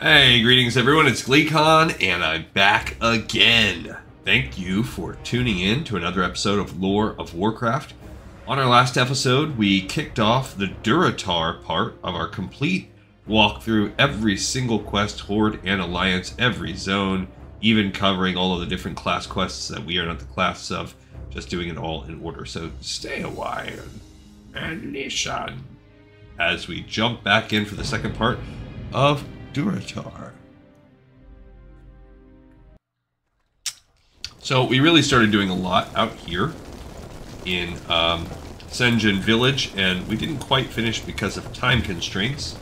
Hey, greetings everyone, it's GleeCon, and I'm back again. Thank you for tuning in to another episode of Lore of Warcraft. On our last episode, we kicked off the Durotar part of our complete walkthrough, every single quest, Horde and Alliance, every zone, even covering all of the different class quests that we are not the class of, just doing it all in order. So stay a while and listen as we jump back in for the second part of Durotar. So we really started doing a lot out here in Senjin Village, and we didn't quite finish because of time constraints.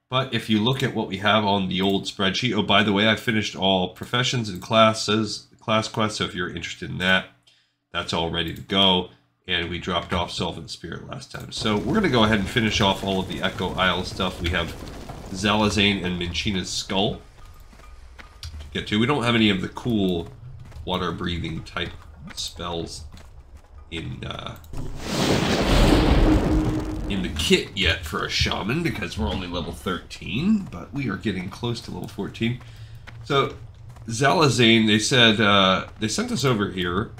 But if you look at what we have on the old spreadsheet, oh, by the way, I finished all professions and class quests, so if you're interested in that, that's all ready to go. And we dropped off Self and Spirit last time. So we're going to go ahead and finish off all of the Echo Isle stuff. We have Zalazane and Minshina's skull to get to. We don't have any of the cool water breathing type spells in the kit yet for a shaman because we're only level 13, but we are getting close to level 14. So Zalazane, they said they sent us over here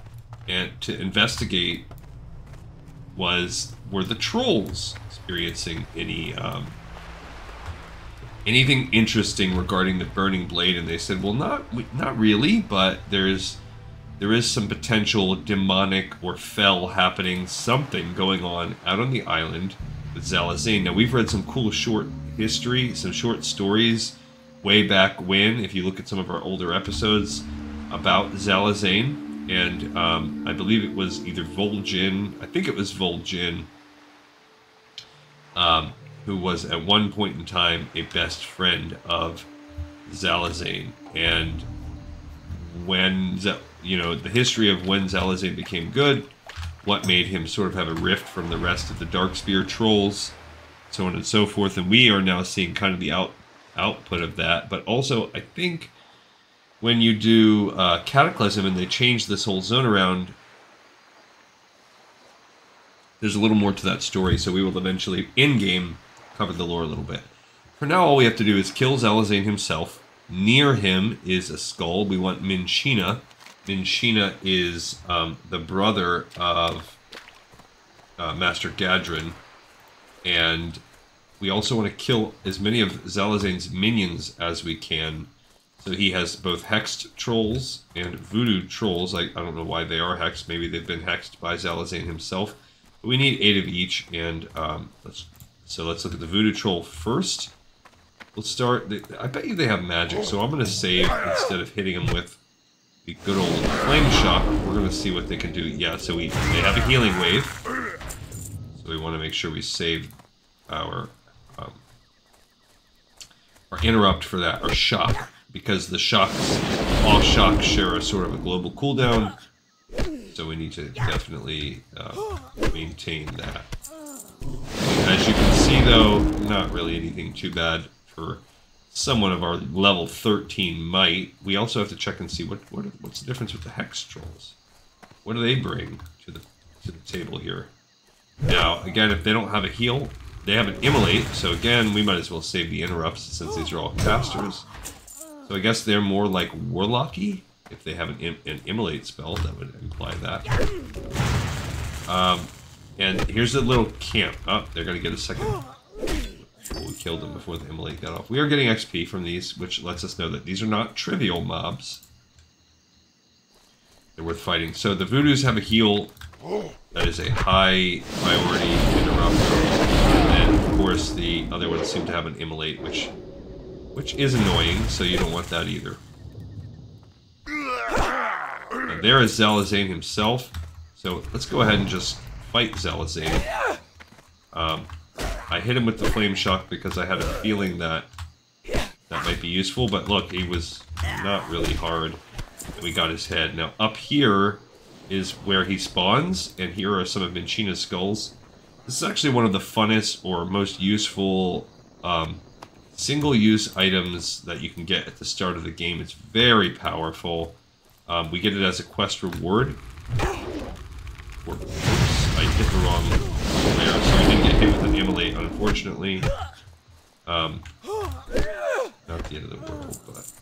and to investigate were the trolls experiencing any anything interesting regarding the burning blade, and they said, well, not really, but there is some potential demonic or fell happening, something going on out on the island with Zalazane. Now, we've read some cool short history, some short stories way back when, if you look at some of our older episodes about Zalazane, and I believe it was either Vol'jin, I think it was Vol'jin, who was at one point in time a best friend of Zalazane. And when, the history of when Zalazane became good, what made him sort of have a rift from the rest of the Darkspear trolls, so on and so forth. And we are now seeing kind of the output of that. But also, I think when you do Cataclysm and they change this whole zone around, there's a little more to that story, so we will eventually, in-game, cover the lore a little bit. For now, all we have to do is kill Zalazane himself. Near him is a skull. We want Minshina. Minshina is the brother of Master Gadrin. And we also want to kill as many of Zalazane's minions as we can. So he has both hexed trolls and voodoo trolls. I don't know why they are hexed. Maybe they've been hexed by Zalazane himself. But we need 8 of each, and let's look at the voodoo troll first. We'll start. I bet you they have magic, so I'm going to save instead of hitting them with the good old flame shock. We're going to see what they can do. Yeah, so they have a healing wave, so we want to make sure we save our interrupt for that, or shock, because the shocks, all shocks share a sort of a global cooldown. So we need to definitely maintain that. As you can see, though, not really anything too bad for someone of our level 13 might. We also have to check and see what's the difference with the hex trolls. What do they bring to the table here? Now, again, if they don't have a heal, they have an immolate. So again, we might as well save the interrupts since these are all casters. So I guess they're more like warlocky. If they have an immolate spell, that would imply that. And here's a little camp. Oh, they're going to get a second. Oh, we killed them before the immolate got off. We are getting XP from these, which lets us know that these are not trivial mobs. They're worth fighting. So the voodoos have a heal. That is a high priority interrupt. And then, of course, the other ones seem to have an immolate, which is annoying, so you don't want that either. And there is Zalazane himself. So let's go ahead and just fight Zalazane. I hit him with the flame shock because I had a feeling that might be useful, but look, he was not really hard. We got his head. Now up here is where he spawns, and here are some of Minshina's skulls. This is actually one of the funnest or most useful single-use items that you can get at the start of the game. It's very powerful. We get it as a quest reward. Oops, I hit the wrong layer, so we didn't get hit with an immolate, unfortunately. not the end of the world, but...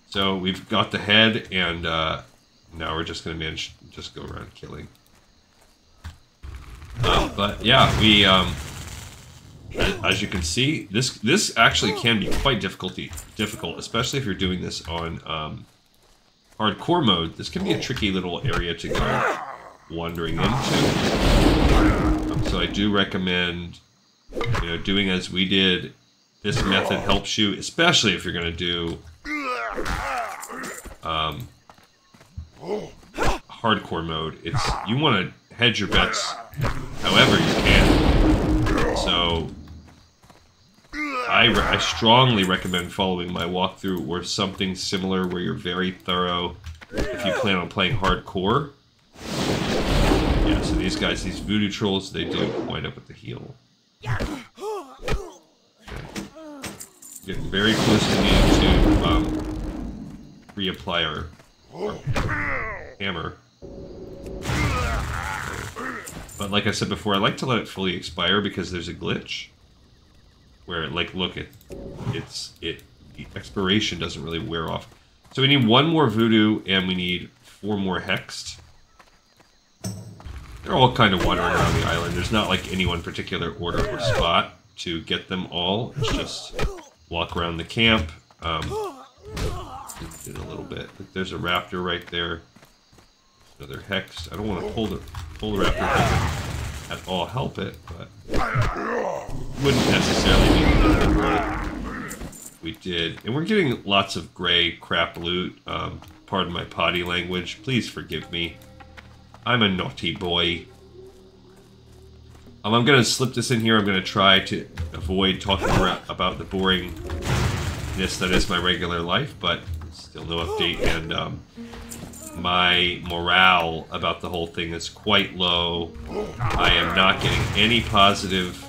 So we've got the head, and now we're just going to manage just go around killing. But yeah, we as you can see, this actually can be quite difficult, especially if you're doing this on hardcore mode. This can be a tricky little area to go wandering into. So I do recommend, doing as we did. This method helps you, especially if you're going to do hardcore mode. You want to hedge your bets however you can. So I strongly recommend following my walkthrough or something similar where you're very thorough if you plan on playing hardcore. Yeah, so these guys, these voodoo trolls, they do wind up with the heal. Okay. Getting very close to needing to reapply our hammer. But like I said before, I like to let it fully expire because there's a glitch where, like, look, the expiration doesn't really wear off. So we need one more voodoo and we need 4 more hexed. They're all kind of wandering around the island. There's not like any one particular order or spot to get them all. It's just walk around the camp. Did a little bit. There's a raptor right there. Another hexed. I don't want to pull the raptor at all help it, but wouldn't necessarily be the we did. And we're getting lots of gray crap loot. Pardon my potty language. Please forgive me. I'm a naughty boy. I'm going to slip this in here. I'm going to try to avoid talking about the boringness that is my regular life, but still no update. And my morale about the whole thing is quite low. I am not getting any positive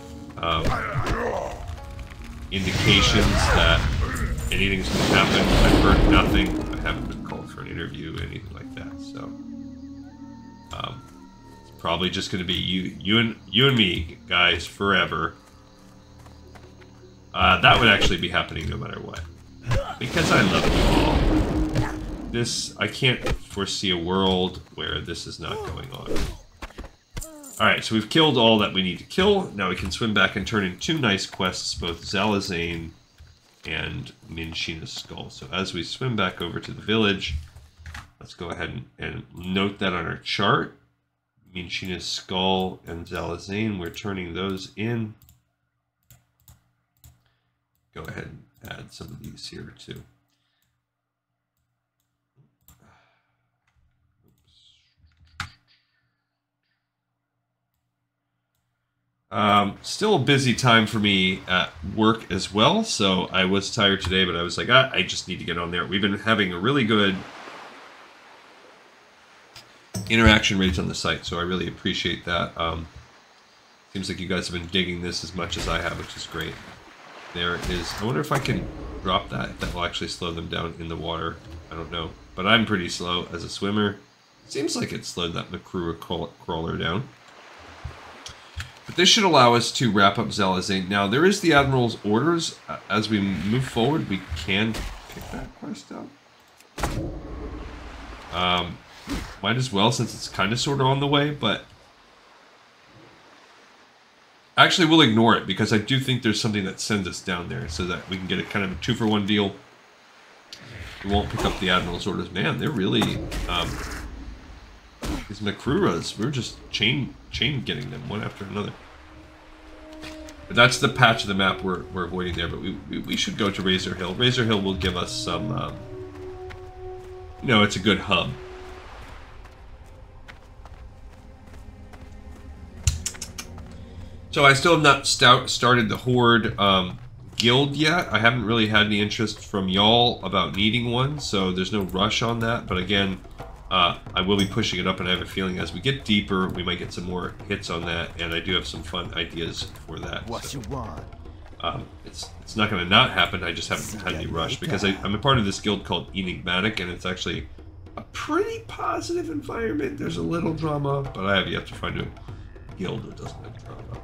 indications that anything's going to happen. I've heard nothing. I haven't been called for an interview or anything like that. So it's probably just going to be you and me, guys, forever. That would actually be happening no matter what, because I love you all. I can't foresee a world where this is not going on. Alright, so we've killed all that we need to kill. Now we can swim back and turn in 2 nice quests, both Zalazane and Minshina's skull. So as we swim back over to the village, let's go ahead and note that on our chart. Minshina's skull and Zalazane, we're turning those in. Go ahead and add some of these here too. Still a busy time for me at work as well, so I was tired today, but I was like, I just need to get on there. We've been having a really good interaction rates on the site, so I really appreciate that. Seems like you guys have been digging this as much as I have, which is great. There is, I wonder if I can drop that, if that will actually slow them down in the water. I don't know, but I'm pretty slow as a swimmer. Seems like it slowed that Makura crawler down. But this should allow us to wrap up Zalazane. Now, there is the Admiral's orders. As we move forward, we can pick that quest up. Might as well, since it's kind of sort of on the way, but actually we'll ignore it because I do think there's something that sends us down there so that we can get a kind of a 2-for-1 deal. We won't pick up the Admiral's orders. Man, they're really... these Makuras, we're just chain getting them one after another. But that's the patch of the map we're avoiding there, but we should go to Razor Hill. Razor Hill will give us some, it's a good hub. So I still have not started the Horde guild yet. I haven't really had any interest from y'all about needing one, so there's no rush on that. But again, I will be pushing it up, and I have a feeling as we get deeper, we might get some more hits on that, and I do have some fun ideas for that. What you want? It's not going to not happen. I just haven't had any rush because I'm a part of this guild called Enigmatic, and it's actually a pretty positive environment. There's a little drama, but I have yet to find a guild that doesn't have drama.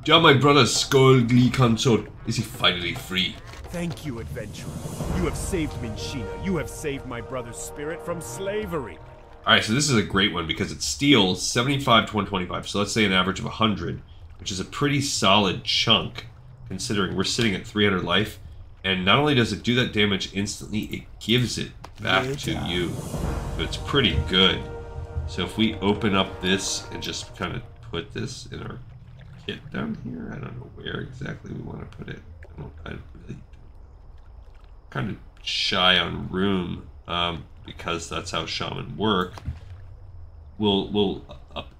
Yeah, my brother's Skull Glee consort. Is he finally free? Thank you, adventurer. You have saved Minshina. You have saved my brother's spirit from slavery. Alright, so this is a great one because it steals 75 to 125. So let's say an average of 100, which is a pretty solid chunk, considering we're sitting at 300 life. And not only does it do that damage instantly, it gives it back to you. So it's pretty good. So if we open up this and just kind of put this in our kit down here, I don't know where exactly we want to put it. I really kind of shy on room because that's how shaman work. We'll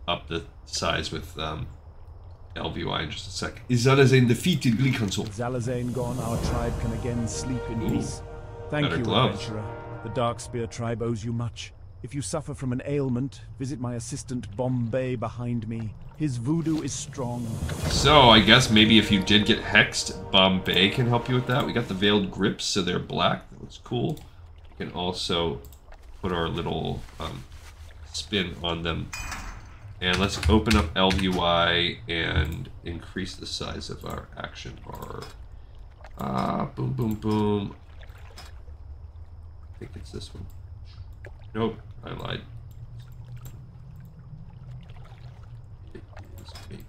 up the size with LVY in just a sec. Is Zalazane defeated, Gliconsol? Zalazane gone, our tribe can again sleep in peace. Thank you, adventurer. The Darkspear tribe owes you much. If you suffer from an ailment, visit my assistant Bombay behind me. His voodoo is strong. So, I guess maybe if you did get hexed, Bombay can help you with that. We got the veiled grips, so they're black. That looks cool. We can also put our little spin on them. And let's open up LVY and increase the size of our action bar. Boom, boom, boom. I think it's this one. Nope, I lied. It is maybe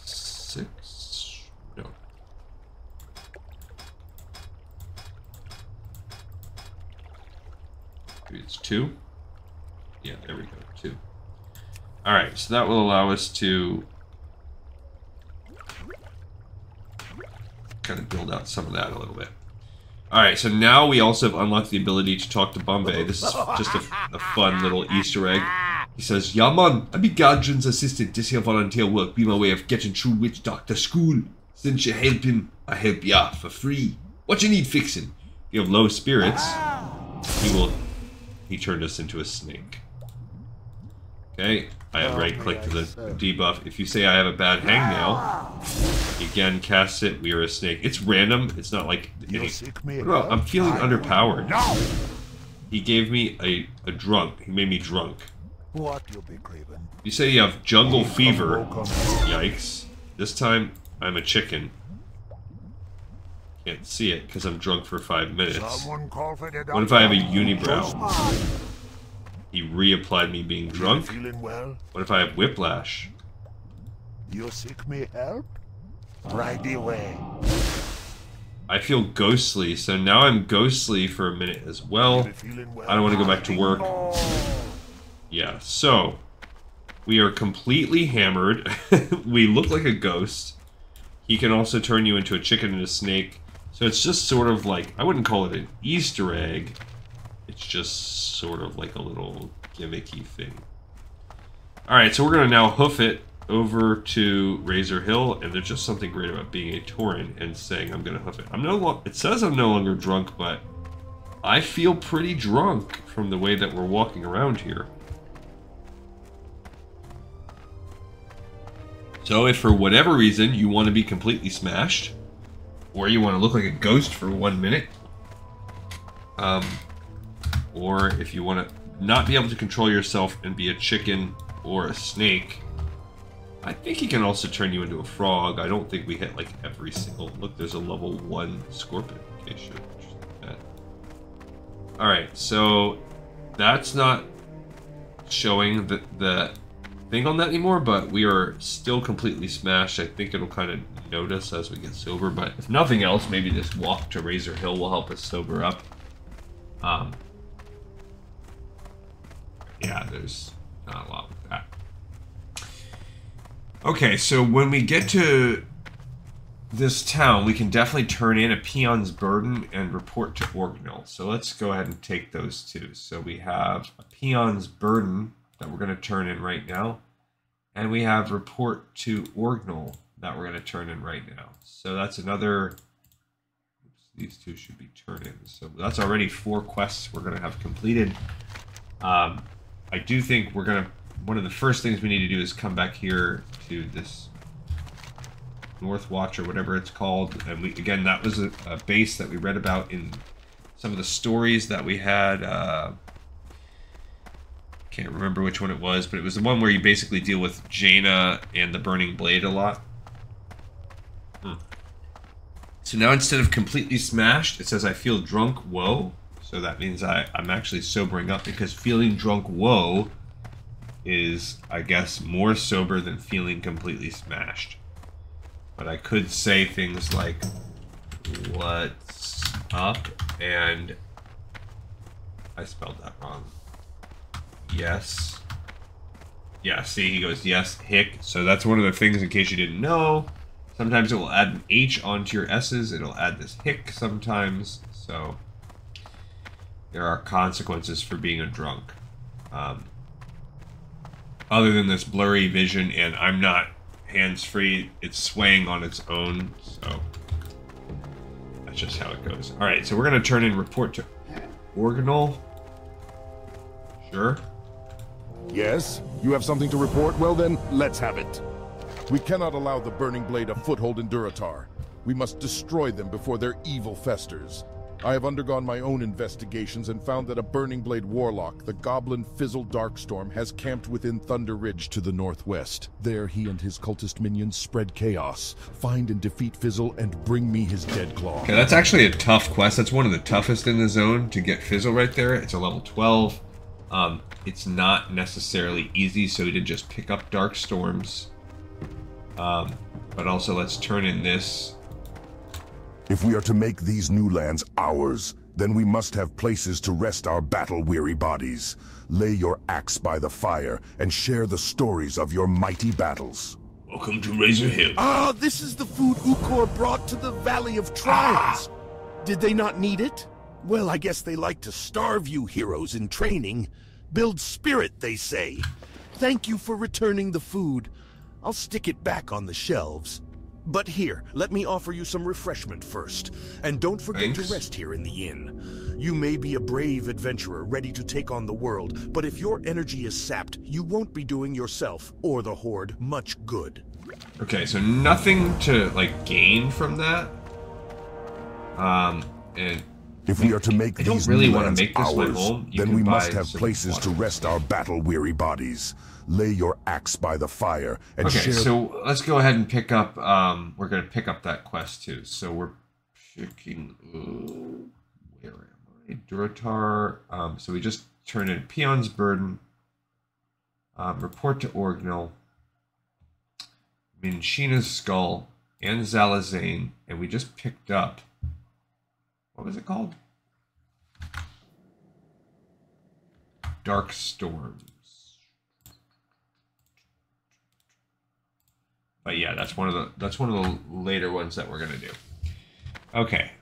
6. No. Maybe it's 2. Yeah, there we go, 2. Alright, so that will allow us to kind of build out some of that a little bit. Alright, so now we also have unlocked the ability to talk to Bombay. This is just a fun little Easter egg. He says, "Yeah man, I be Guardian's assistant. This here volunteer work be my way of getting through Witch Doctor school. Since you're helping, I help ya for free. What you need fixing? If you have low spirits, he turned us into a snake." Okay, I have right click to the debuff. If you say I have a bad hangnail, again cast it, we are a snake. It's random, it's not like any... What about, I'm feeling underpowered. He gave me a drunk, he made me drunk. What you be craving? You say you have jungle fever. Yikes. This time, I'm a chicken. Can't see it because I'm drunk for 5 minutes. What if I have a unibrow? He reapplied me being drunk. Well? What if I have whiplash? You seek me help? Right away. I feel ghostly, so now I'm ghostly for a minute as well. I don't want to go back to work. Yeah, so we are completely hammered. We look like a ghost. He can also turn you into a chicken and a snake. So it's just sort of like, I wouldn't call it an Easter egg. It's just sort of like a little gimmicky thing. Alright, so we're going to now hoof it over to Razor Hill, and there's just something great about being a Tauren and saying I'm going to hoof it. It says I'm no longer drunk, but I feel pretty drunk from the way that we're walking around here. So if for whatever reason you want to be completely smashed, or you want to look like a ghost for 1 minute, or if you want to not be able to control yourself and be a chicken or a snake, I think he can also turn you into a frog. I don't think we hit like every single... Look, there's a level 1 scorpion. Okay, sure. Alright, so that's not showing the thing on that anymore, but we are still completely smashed. I think it'll kind of notice as we get sober, but if nothing else, maybe this walk to Razor Hill will help us sober up. Yeah, there's not a lot with that. Okay, so when we get to this town, we can definitely turn in a Peon's Burden and report to Orgnil. So let's go ahead and take those two. So we have a Peon's Burden that we're going to turn in right now. And we have report to Orgnil that we're going to turn in right now. So that's another... Oops, these two should be turned in. So that's already 4 quests we're going to have completed. I do think we're going to... One of the first things we need to do is come back here to this North Watch or whatever it's called. And we, again, that was a base that we read about in some of the stories that we had. Can't remember which one it was, but it was the one where you basically deal with Jaina and the Burning Blade a lot. So now instead of completely smashed, it says I feel drunk, whoa. So that means I'm actually sobering up, because feeling drunk, whoa, is, I guess, more sober than feeling completely smashed. But I could say things like, what's up? And I spelled that wrong. Yes. Yeah, see, he goes, yes, hick. So that's one of the things, in case you didn't know. Sometimes it will add an H onto your S's. It'll add this hick sometimes. So there are consequences for being a drunk. Other than this blurry vision, and I'm not hands-free, it's swaying on its own. So that's just how it goes. All right, so we're going to turn in report to Orgnil. Sure. Yes? You have something to report? Well then, let's have it. We cannot allow the Burning Blade a foothold in Durotar. We must destroy them before their evil festers. I have undergone my own investigations and found that a Burning Blade warlock, the Goblin Fizzle Darkstorm, has camped within Thunder Ridge to the northwest. There he and his cultist minions spread chaos. Find and defeat Fizzle and bring me his dead claw. Okay, that's actually a tough quest. That's one of the toughest in the zone to get Fizzle right there. It's a level 12. It's not necessarily easy, so we did just pick up Darkstorms. But also let's turn in this. If we are to make these new lands ours, then we must have places to rest our battle-weary bodies. Lay your axe by the fire and share the stories of your mighty battles. Welcome to Razor Hill. Ah, this is the food Ukor brought to the Valley of Trials. Did they not need it? Well, I guess they like to starve you heroes in training. Build spirit, they say. Thank you for returning the food. I'll stick it back on the shelves. But here, let me offer you some refreshment first. And don't forget to rest here in the inn. You may be a brave adventurer ready to take on the world, but if your energy is sapped, you won't be doing yourself or the Horde much good. Okay, so nothing to, like, gain from that. And if we are to make I don't these really new want lands to make this my ours, home. then we must have places to rest our battle-weary bodies. Lay your axe by the fire and share. So let's go ahead and pick up. We're going to pick up that quest too. So we're picking. Where am I? Durotar. So we just turned in Peon's Burden. Report to Orgnil. Minshina's Skull and Zalazane, and we just picked up. What was it called? Dark Storms. But yeah, that's one of the later ones that we're gonna do. Okay.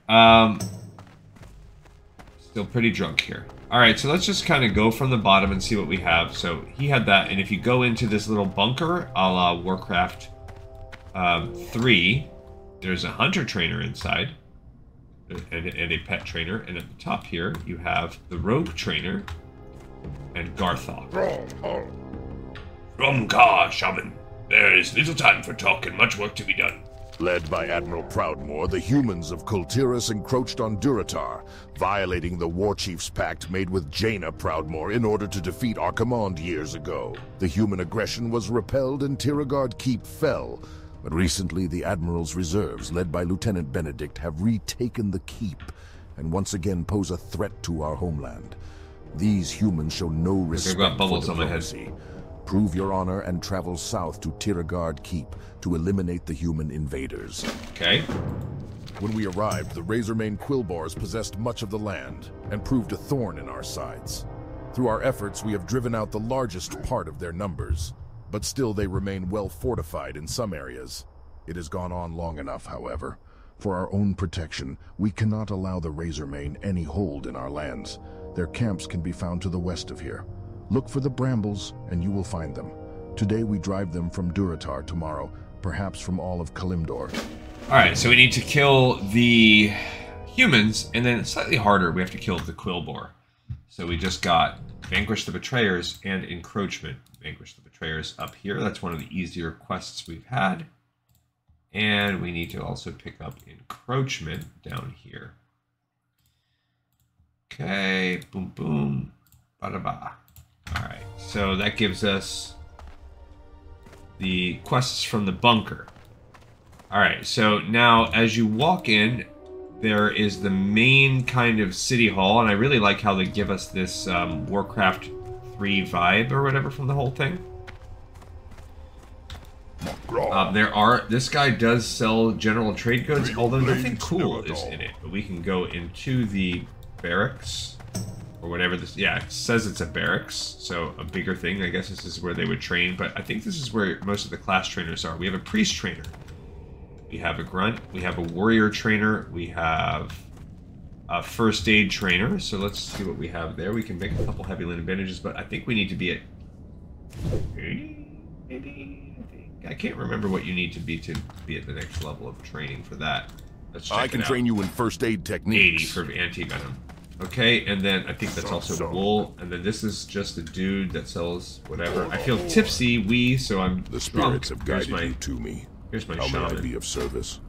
Still pretty drunk here. Alright, so let's just kind of go from the bottom and see what we have. So he had that, and if you go into this little bunker, a la Warcraft 3, there's a hunter trainer inside. And a pet trainer, and at the top here you have the rogue trainer and Garthok. Romka, shaman. There is little time for talk and much work to be done. Led by Admiral Proudmoore, the humans of Kultiras encroached on Durotar, violating the War Chief's pact made with Jaina Proudmoore in order to defeat our command years ago. The human aggression was repelled and Tiragard Keep fell. But recently, the Admiral's reserves, led by Lieutenant Benedict, have retaken the keep and once again pose a threat to our homeland. These humans show no respect for diplomacy. Prove your honor and travel south to Tiragard Keep to eliminate the human invaders. Okay. When we arrived, the Razormane Quillbars possessed much of the land and proved a thorn in our sides. Through our efforts, we have driven out the largest part of their numbers. But still they remain well fortified in some areas. It has gone on long enough, however. For our own protection, we cannot allow the Razormane any hold in our lands. Their camps can be found to the west of here. Look for the brambles, and you will find them. Today we drive them from Durotar, tomorrow, perhaps from all of Kalimdor. Alright, so we need to kill the humans, and then it's slightly harder, we have to kill the Quillbor. So we just got Vanquish the Betrayers and Encroachment. Vanquish the Betrayers up here. That's one of the easier quests we've had. And we need to also pick up Encroachment down here. Okay, boom, boom, ba-da-ba. Alright, so that gives us the quests from the bunker. Alright, so now as you walk in, there is the main kind of city hall, and I really like how they give us this Warcraft 3 vibe or whatever from the whole thing. This guy does sell general trade goods, although nothing cool is in it. But we can go into the barracks, or whatever this, yeah, it says it's a barracks, so a bigger thing. I guess this is where they would train, but I think this is where most of the class trainers are. We have a priest trainer. We have a grunt. We have a warrior trainer. We have a first aid trainer. So let's see what we have there. We can make a couple heavy linen bandages, but I think we need to be at 80, maybe? I can't remember what you need to be at the next level of training for that. Let's check I can train you in first aid techniques. 80 for anti-venom. Okay, and then I think that's also wool. And then this is just a dude that sells whatever. I feel tipsy, so I'm The spirits have guided you to me. Here's my How shaman. may I be of service?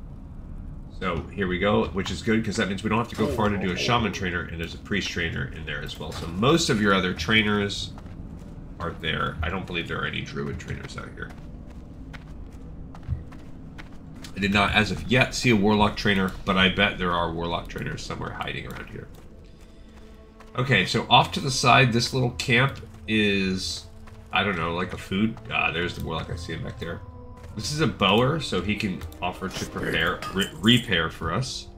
So here we go, which is good because that means we don't have to go far to do a shaman trainer, and there's a priest trainer in there as well. So most of your other trainers are there. I don't believe there are any druid trainers out here. I did not, as of yet, see a warlock trainer, but I bet there are warlock trainers somewhere hiding around here. Okay, so off to the side, this little camp is, I don't know, like a food. There's the warlock. I see him back there. This is a bower, so he can offer to repair for us.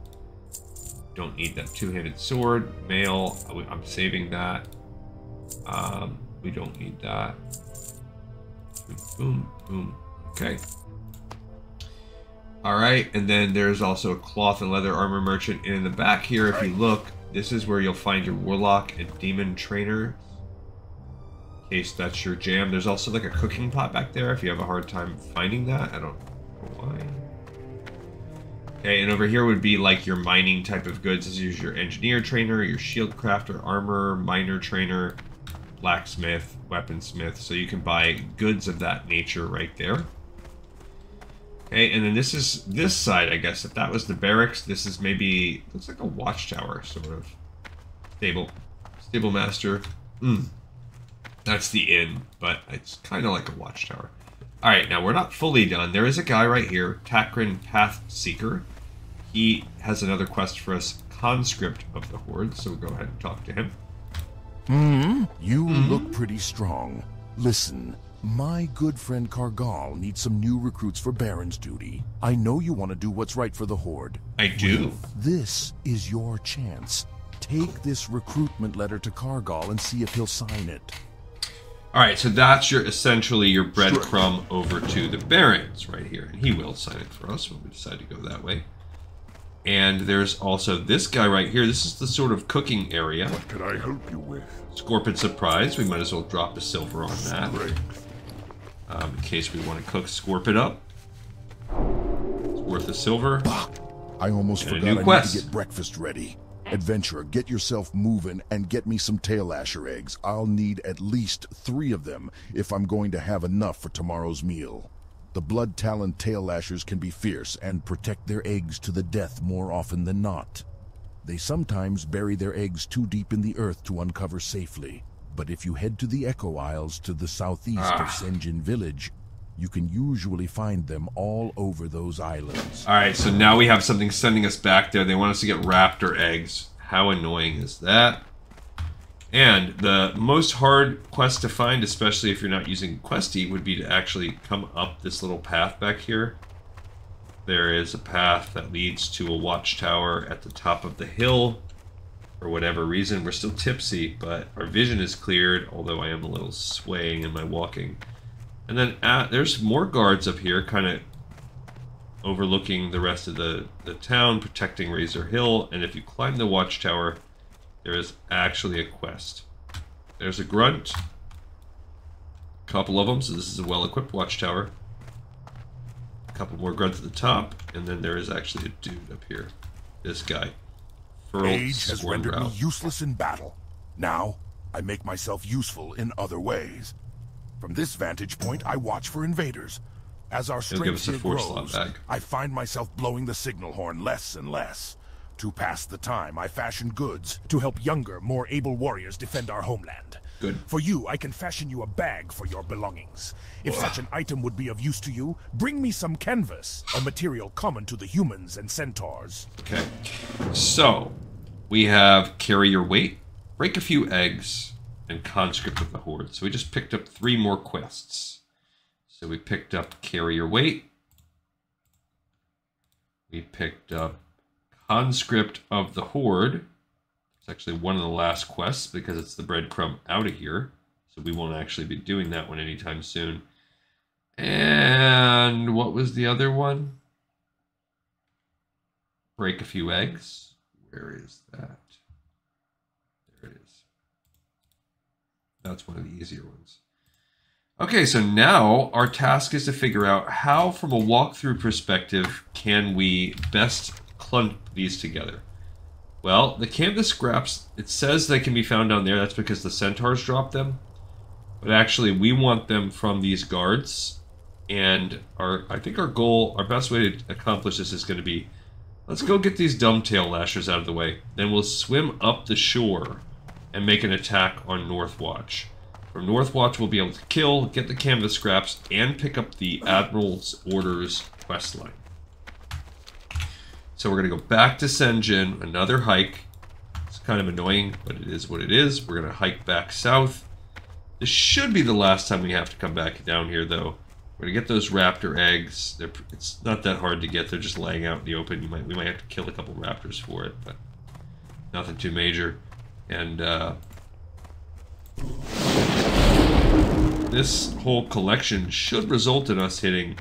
Don't need that two-handed sword. Mail, I'm saving that. We don't need that. Boom, boom, boom. Okay. Alright, and then there's also a cloth and leather armor merchant. And in the back here, if you look, this is where you'll find your warlock and demon trainer. In case that's your jam. There's also like a cooking pot back there if you have a hard time finding that. I don't know why. Okay, and over here would be like your mining type of goods. This is your engineer trainer, your shield crafter, armor, miner trainer, blacksmith, weaponsmith. So you can buy goods of that nature right there. Okay, and then this is this side, I guess. If that was the barracks, this is maybe, looks like a watchtower, sort of. Stable master. That's the inn, but it's kind of like a watchtower. Alright, now we're not fully done. There is a guy right here, Takrin Pathseeker. He has another quest for us, Conscript of the Horde, so we'll go ahead and talk to him. You look pretty strong. Listen, my good friend Cargal needs some new recruits for Baron's duty. I know you want to do what's right for the Horde. I do. This is your chance. Take this recruitment letter to Cargal and see if he'll sign it. Alright, so that's essentially your breadcrumb over to the Barons right here. And he will sign it for us when we decide to go that way. And there's also this guy right here. This is the sort of cooking area. What can I help you with? Scorpion Surprise. We might as well drop a silver on that. In case we want to cook Scorpion up. It's worth a silver. I almost forgot I need to get breakfast ready. Adventurer, get yourself moving and get me some tail lasher eggs. I'll need at least 3 of them if I'm going to have enough for tomorrow's meal. The blood-taloned tail lashers can be fierce and protect their eggs to the death more often than not. They sometimes bury their eggs too deep in the earth to uncover safely. But if you head to the Echo Isles to the southeast of Senjin Village, you can usually find them all over those islands. Alright, so now we have something sending us back there. They want us to get raptor eggs. How annoying is that? And the most hard quest to find, especially if you're not using Questy, would be to actually come up this little path back here. There is a path that leads to a watchtower at the top of the hill. For whatever reason, we're still tipsy, but our vision is cleared, although I am a little swaying in my walking. And then there's more guards up here, kind of overlooking the rest of the town, protecting Razor Hill. And if you climb the watchtower, there is actually a quest. There's a grunt. A couple of them, so this is a well-equipped watchtower. A couple more grunts at the top, and then there is actually a dude up here. This guy. Age has rendered me useless in battle. Now, I make myself useful in other ways. From this vantage point, I watch for invaders. As our strength here grows, I find myself blowing the signal horn less and less. To pass the time, I fashion goods to help younger, more able warriors defend our homeland. Good. For you, I can fashion you a bag for your belongings. If such an item would be of use to you, bring me some canvas, a material common to the humans and centaurs. Okay. So, we have carry your weight, break a few eggs, and conscript of the horde. So we just picked up 3 more quests. So we picked up carry your weight. We picked up conscript of the horde. It's actually one of the last quests because it's the breadcrumb out of here. So we won't actually be doing that one anytime soon. And what was the other one? Break a few eggs. Where is that? There it is. That's one of the easier ones. Okay, so now our task is to figure out how, from a walkthrough perspective, can we best clump these together. Well, the canvas scraps, it says they can be found down there. That's because the centaurs dropped them. But actually, we want them from these guards. And I think our goal, our best way to accomplish this is going to be, let's go get these dumbtail lashers out of the way. Then we'll swim up the shore and make an attack on Northwatch. From Northwatch, we'll be able to kill, get the canvas scraps, and pick up the Admiral's Orders questline. So we're going to go back to Senjin, another hike. It's kind of annoying, but it is what it is. We're going to hike back south. This should be the last time we have to come back down here, though. We're going to get those raptor eggs. It's not that hard to get. They're just laying out in the open. We might have to kill a couple raptors for it, but nothing too major. And this whole collection should result in us hitting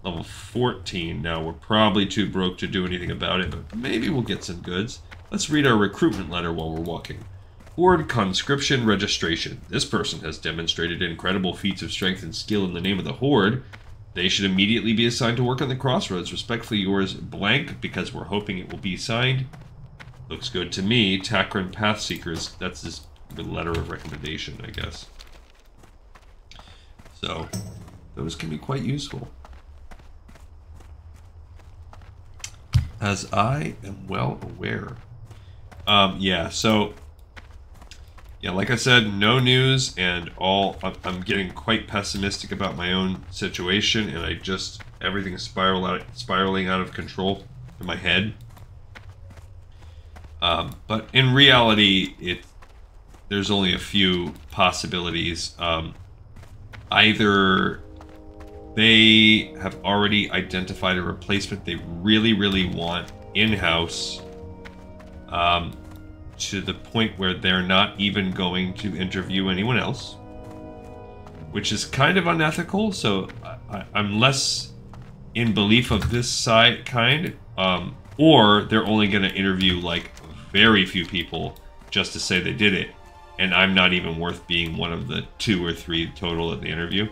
level 14. Now, we're probably too broke to do anything about it, but maybe we'll get some goods. Let's read our recruitment letter while we're walking. Horde conscription registration. This person has demonstrated incredible feats of strength and skill in the name of the Horde. They should immediately be assigned to work on the crossroads. Respectfully yours, blank, because we're hoping it will be signed. Looks good to me. Takran Pathseekers. That's this letter of recommendation, I guess. So, those can be quite useful. As I am well aware. Yeah, like I said, no news, and I'm getting quite pessimistic about my own situation, and everything's spiraling out of control in my head. But in reality, there's only a few possibilities. Either they have already identified a replacement they really, really want in-house, to the point where they're not even going to interview anyone else, which is kind of unethical. So I'm less in belief of this kind, or they're only going to interview like very few people just to say they did it, and I'm not even worth being one of the 2 or 3 total at the interview.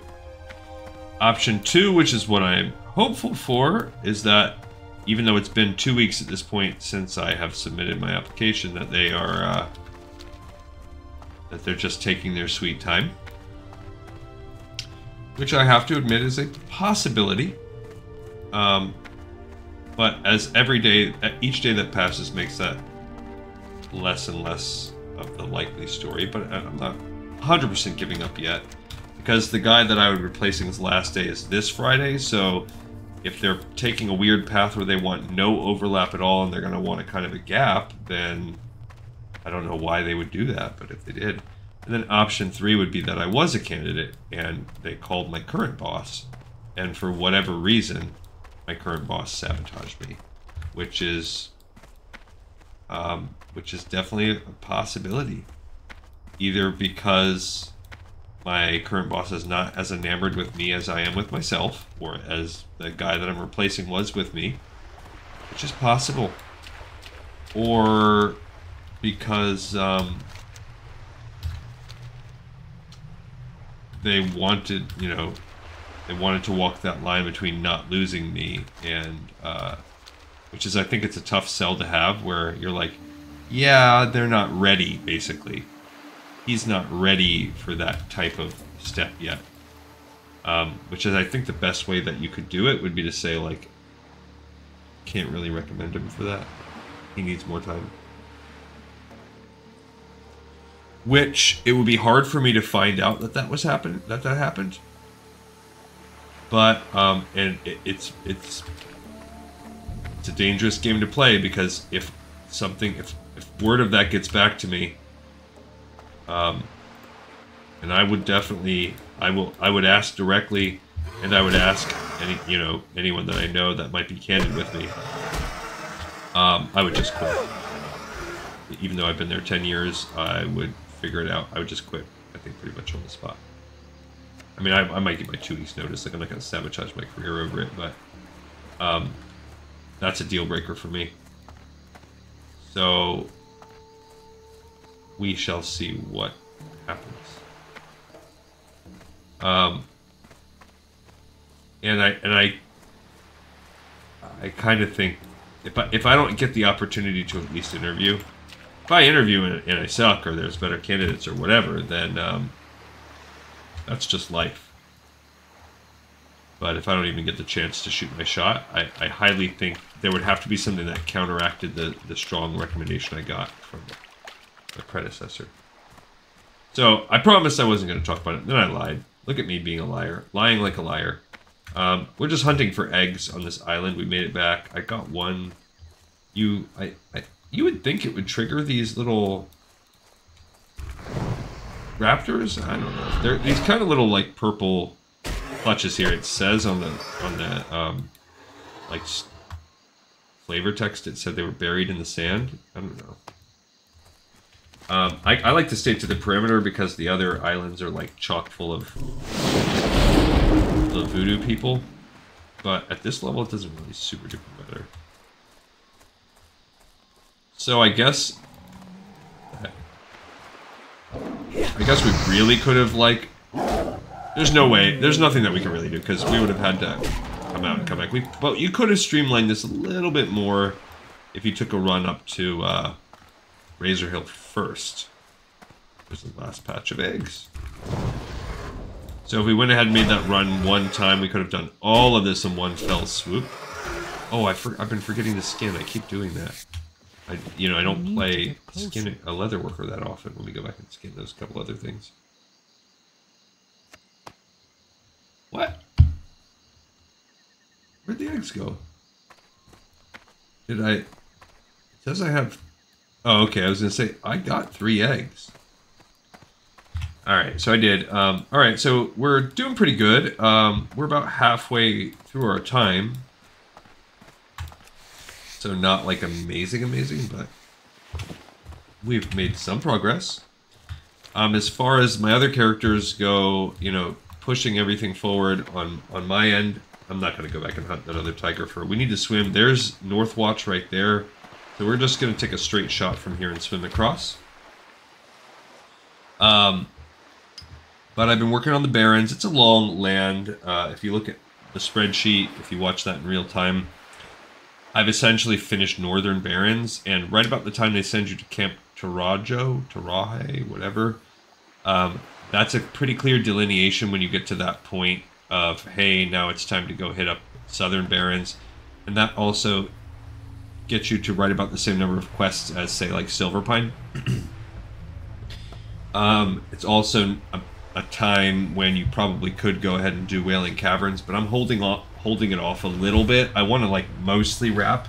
Option 2, which is what I'm hopeful for, is that even though it's been 2 weeks at this point since I have submitted my application, that they are that they're just taking their sweet time, which I have to admit is a possibility. But as each day that passes makes that less and less of the likely story. But I'm not 100% giving up yet, because the guy that I would be replacing's last day is this Friday. So if they're taking a weird path where they want no overlap at all and they're going to want a kind of a gap, then I don't know why they would do that, but if they did. And then option 3 would be that I was a candidate and they called my current boss, and for whatever reason my current boss sabotaged me, which is definitely a possibility. Either because my current boss is not as enamored with me as I am with myself, or as the guy that I'm replacing was with me, which is possible. Or because they wanted to walk that line between not losing me and, which is, I think it's a tough sell to have, where you're like, yeah, they're not ready, basically. He's not ready for that type of step yet. Which is, I think, the best way that you could do it would be to say, like, can't really recommend him for that. He needs more time. Which, it would be hard for me to find out that that was happened. That happened. But, and it's a dangerous game to play, because if word of that gets back to me, and I would definitely, I would ask directly, and I would ask anyone that I know that might be candid with me. I would just quit. Even though I've been there 10 years, I would figure it out. I would just quit, I think, pretty much on the spot. I mean, I might give my 2 weeks notice. Like, I'm not going to sabotage my career over it, but that's a deal breaker for me. So we shall see what happens. And I kind of think if I don't get the opportunity to at least interview, if I interview and I suck, or there's better candidates or whatever, then that's just life. But if I don't even get the chance to shoot my shot, I highly think there would have to be something that counteracted the strong recommendation I got from my predecessor. So I promised I wasn't going to talk about it, then I lied. Look at me being a liar. Lying like a liar. We're just hunting for eggs on this island. We made it back. I got one. You would think it would trigger these little raptors? I don't know. They're these kind of little, like, purple clutches here. It says on the like flavor text, it said they were buried in the sand. I don't know. I like to stay to the perimeter because the other islands are like chock full of the voodoo people. But at this level, it doesn't really super duper matter. So I guess we really could have, like, there's no way, there's nothing that we can really do, because we would have had to come out and come back. But you could have streamlined this a little bit more if you took a run up to Razor Hill first. There's the last patch of eggs. So if we went ahead and made that run one time, we could have done all of this in one fell swoop. Oh, I've been forgetting to skin. I keep doing that. I don't play skin a leatherworker that often. When we go back and skin those couple other things. What? Where'd the eggs go? It says I have... Oh, okay, I was going to say, I got 3 eggs. Alright, so I did. Alright, so we're doing pretty good. We're about halfway through our time. So not, like, amazing, but we've made some progress. As far as my other characters go, pushing everything forward on my end, I'm not going to go back and hunt that other tiger fur. We need to swim. There's Northwatch right there. So we're just going to take a straight shot from here and swim across. But I've been working on the Barrens. It's a long land. If you look at the spreadsheet, if you watch that in real time, I've essentially finished Northern Barrens. And right about the time they send you to Camp Tarahe, whatever, that's a pretty clear delineation when you get to that point of, hey, now it's time to go hit up Southern Barrens. And that also gets you to right about the same number of quests as, say, like Silverpine. It's also a time when you probably could go ahead and do Wailing Caverns, but I'm holding it off a little bit. I want to, like, mostly wrap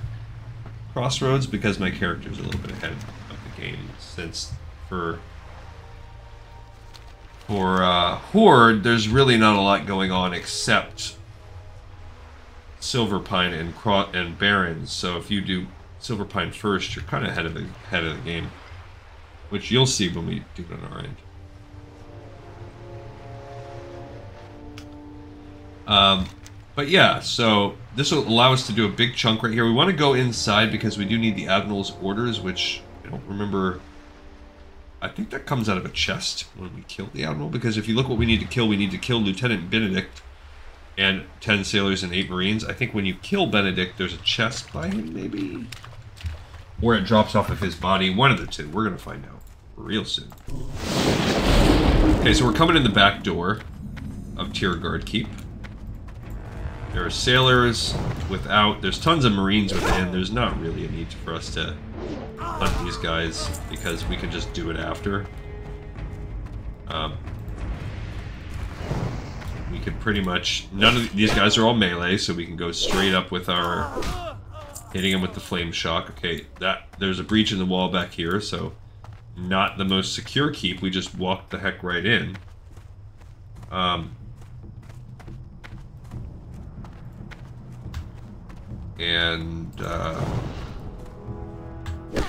Crossroads because my character's a little bit ahead of the game, since for Horde, there's really not a lot going on except Silverpine and Barrens. So if you do Silverpine first, you're kind of ahead of the game, which you'll see when we do it on our end. But yeah, so this will allow us to do a big chunk right here. We want to go inside because we do need the Admiral's orders, which I don't remember. I think that comes out of a chest when we kill the Admiral, because if you look what we need to kill Lieutenant Benedict and 10 sailors and 8 marines. I think when you kill Benedict, there's a chest by him, maybe? Or it drops off of his body. One of the two. We're going to find out real soon. Okay, so we're coming in the back door of Tierguard Keep. There are sailors without. There's tons of marines within. There's not really a need for us to hunt these guys because we can just do it after. We could pretty much... None of these guys are all melee, so we can go straight up with our... Hitting him with the flame shock. Okay, there's a breach in the wall back here, so... Not the most secure keep, we just walked the heck right in. This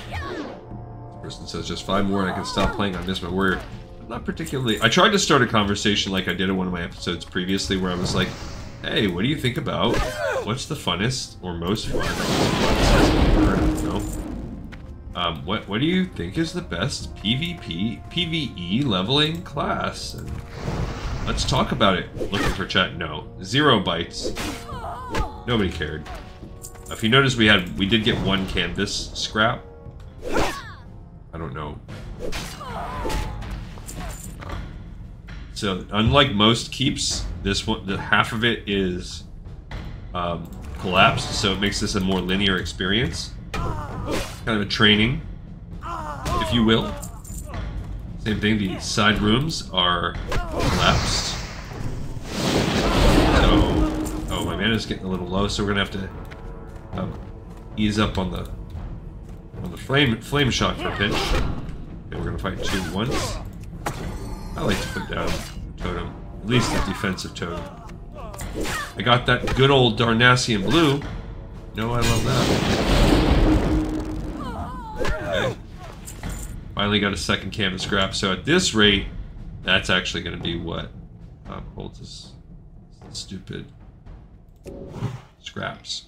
person says just 5 more and I can stop playing on Miss My Warrior. I'm not particularly... I tried to start a conversation like I did in one of my episodes previously where I was like, hey, what do you think about what's the funnest or most fun? I don't know. What do you think is the best PvE leveling class? And let's talk about it. Looking for chat? No. 0 bites. Nobody cared. If you notice, we did get 1 canvas scrap. I don't know. So unlike most keeps, this one, half of it is collapsed, so it makes this a more linear experience. Kind of a training, if you will. Same thing, the side rooms are collapsed. So, oh, my mana's getting a little low, so we're gonna have to ease up on the flame shock for a pinch. Okay, we're gonna fight 2 at once. I like to put down a totem, at least a defensive totem. I got that good old Darnassian blue. No, I love that. Okay. Finally got a 2nd canvas scrap. So at this rate, that's actually going to be what holds us stupid scraps.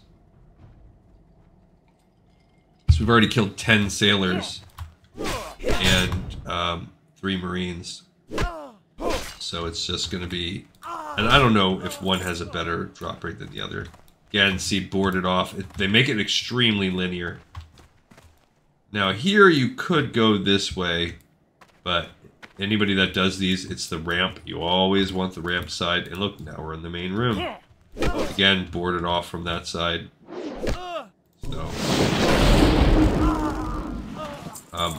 So we've already killed 10 sailors and 3 marines. So it's just going to be... And I don't know if one has a better drop rate than the other. Again, see, boarded off. They make it extremely linear. Now here you could go this way, but anybody that does these, it's the ramp. You always want the ramp side. And look, now we're in the main room. Again, boarded off from that side. So...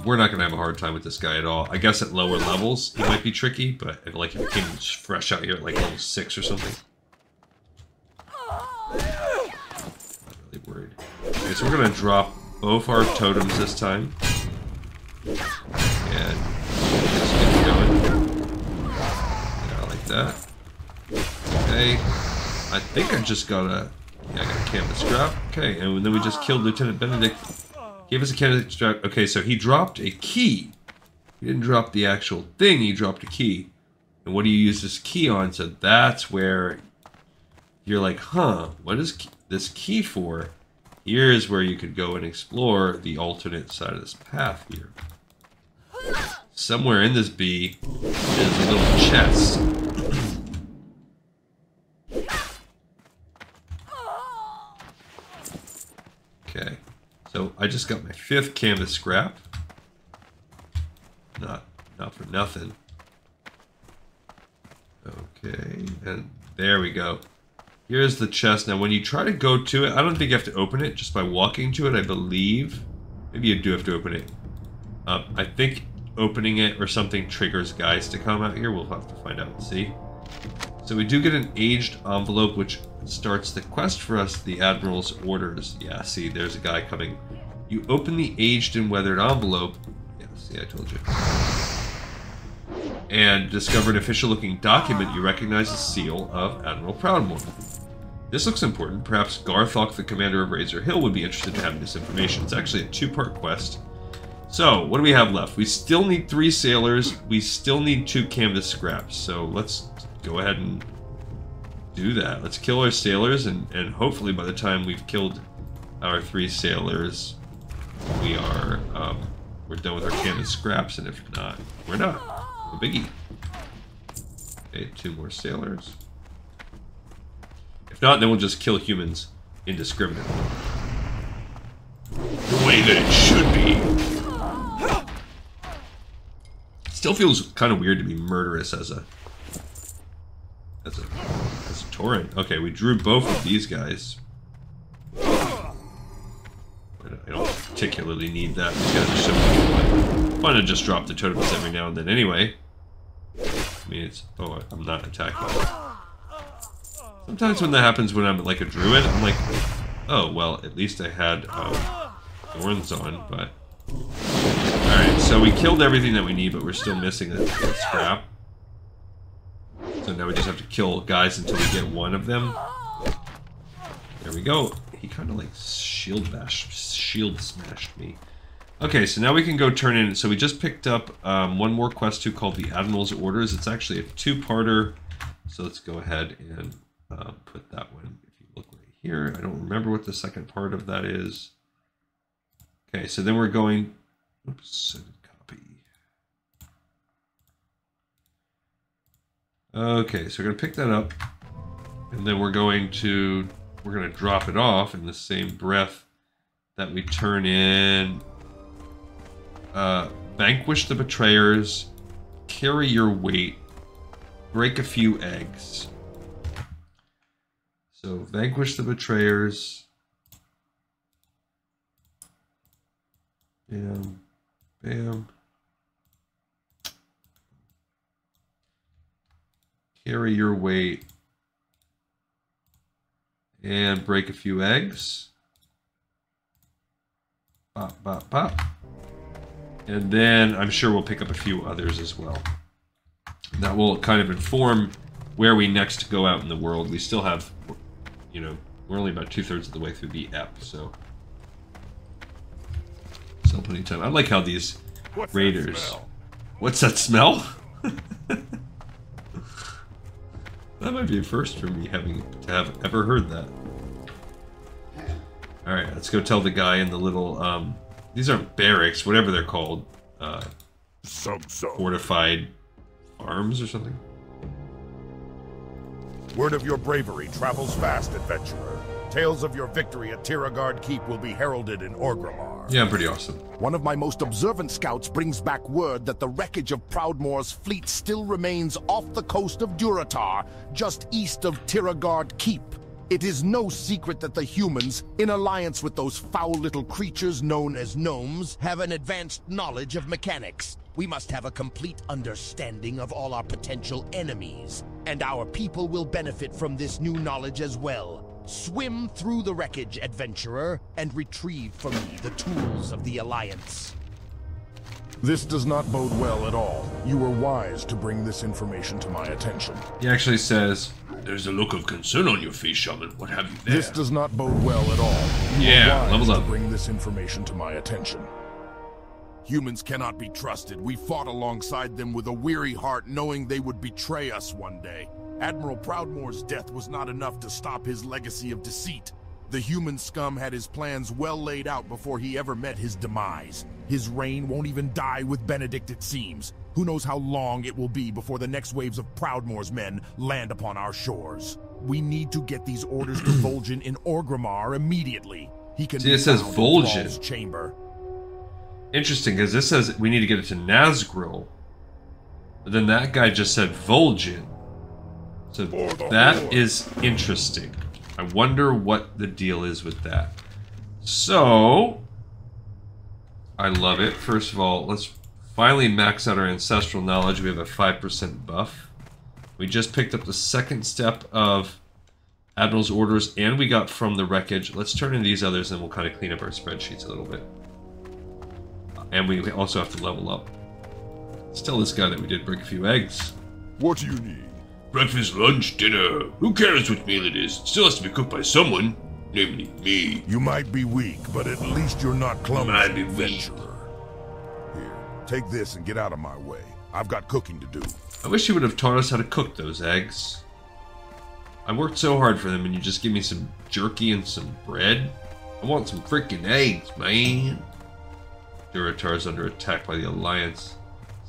we're not going to have a hard time with this guy at all. I guess at lower levels, he might be tricky, but like if he came fresh out here at like level 6 or something. Not really worried. Okay, so we're going to drop both our totems this time. And just get going. Yeah, like that. Okay. I think I just got a... Yeah, I got a canvas scrap. Okay, and then we just killed Lieutenant Benedict. Gave us a canvas scrap. Okay, so he dropped a key. He didn't drop the actual thing, he dropped a key. And what do you use this key on? So that's where you're like, huh, what is this key for? Here's where you could go and explore the alternate side of this path here. Somewhere in this bee is a little chest. Okay, so I just got my 5th canvas scrap. Not for nothing. Okay, and there we go. Here's the chest. Now, when you try to go to it, I don't think you have to open it just by walking to it, I believe. Maybe you do have to open it. I think opening it or something triggers guys to come out here. We'll have to find out and see. So we do get an aged envelope, which starts the quest for us, the Admiral's orders. Yeah, see, there's a guy coming. You open the aged and weathered envelope. Yeah, see, I told you. And discover an official-looking document. You recognize the seal of Admiral Proudmoore. This looks important. Perhaps Garthok, the commander of Razor Hill, would be interested in having this information. It's actually a 2-part quest. So, what do we have left? We still need 3 sailors. We still need 2 canvas scraps. So, let's go ahead and do that. Let's kill our sailors, and hopefully by the time we've killed our 3 sailors, we are, we're done with our canvas scraps, and if not, we're not. No biggie. Okay, 2 more sailors. If not, then we'll just kill humans indiscriminately. The way that it should be. Still feels kind of weird to be murderous as a torrent. Okay, we drew both of these guys. I don't particularly need that. These guys are so fun. Fun to just drop the totems every now and then anyway. I mean, it's... Oh, I'm not attacking. Sometimes when that happens when I'm like a druid, I'm like, oh, well, at least I had thorns on, but... Alright, so we killed everything that we need, but we're still missing a scrap. So now we just have to kill guys until we get one of them. There we go. He kind of like shield smashed me. Okay, so now we can go turn in. So we just picked up one more quest too called the Admiral's Orders. It's actually a two-parter. So let's go ahead and put that one. If you look right here, I don't remember what the second part of that is. Okay, so then we're going. Oops, send copy. Okay, so we're gonna pick that up, and then we're gonna drop it off in the same breath that we turn in Vanquish the Betrayers, Carry Your Weight, Break a Few Eggs. So Vanquish the Betrayers. Bam. Bam. Carry Your Weight. And break a few eggs. Pop, pop, pop. And then I'm sure we'll pick up a few others as well. That will kind of inform where we next go out in the world. We still have, you know, we're only about 2/3 of the way through the ep, so still plenty of time. I like how these raiders... What's that smell? That might be a first for me to have ever heard that. Alright, let's go tell the guy in the little, these aren't barracks, whatever they're called. Fortified farms or something? Word of your bravery travels fast, adventurer. Tales of your victory at Tiragard Keep will be heralded in Orgrimmar. Yeah, pretty awesome. One of my most observant scouts brings back word that the wreckage of Proudmoore's fleet still remains off the coast of Durotar, just east of Tiragard Keep. It is no secret that the humans, in alliance with those foul little creatures known as gnomes, have an advanced knowledge of mechanics. We must have a complete understanding of all our potential enemies, and our people will benefit from this new knowledge as well. Swim through the wreckage, adventurer, and retrieve for me the tools of the Alliance. This does not bode well at all. You were wise to bring this information to my attention. He actually says, "There's a look of concern on your face, Shaman. What have you there?" This does not bode well at all. Yeah, level up. To bring this information to my attention. Humans cannot be trusted. We fought alongside them with a weary heart, knowing they would betray us one day. Admiral Proudmoore's death was not enough to stop his legacy of deceit. The human scum had his plans well laid out before he ever met his demise. His reign won't even die with Benedict, it seems. Who knows how long it will be before the next waves of Proudmoore's men land upon our shores. We need to get these orders to Vol'jin in Orgrimmar immediately. He can See, it says Vol'jin. Thrall's chamber. Interesting, because this says we need to get it to Nazgul. But then that guy just said Vol'jin. So that is interesting. I wonder what the deal is with that. So, I love it. First of all, let's finally max out our ancestral knowledge. We have a 5% buff. We just picked up the second step of Admiral's Orders, and we got from the Wreckage. Let's turn in these others, and we'll kind of clean up our spreadsheets a little bit. And we also have to level up. Still this guy that we did break a few eggs. What do you need? Breakfast, lunch, dinner. Who cares what meal it is? It still has to be cooked by someone. Namely, me. You might be weak, but at least you're not clumsy, Might be weak. adventurer. Here, take this and get out of my way. I've got cooking to do. I wish you would have taught us how to cook those eggs. I worked so hard for them, and you just give me some jerky and some bread? I want some freaking eggs, man. Durotar's under attack by the Alliance.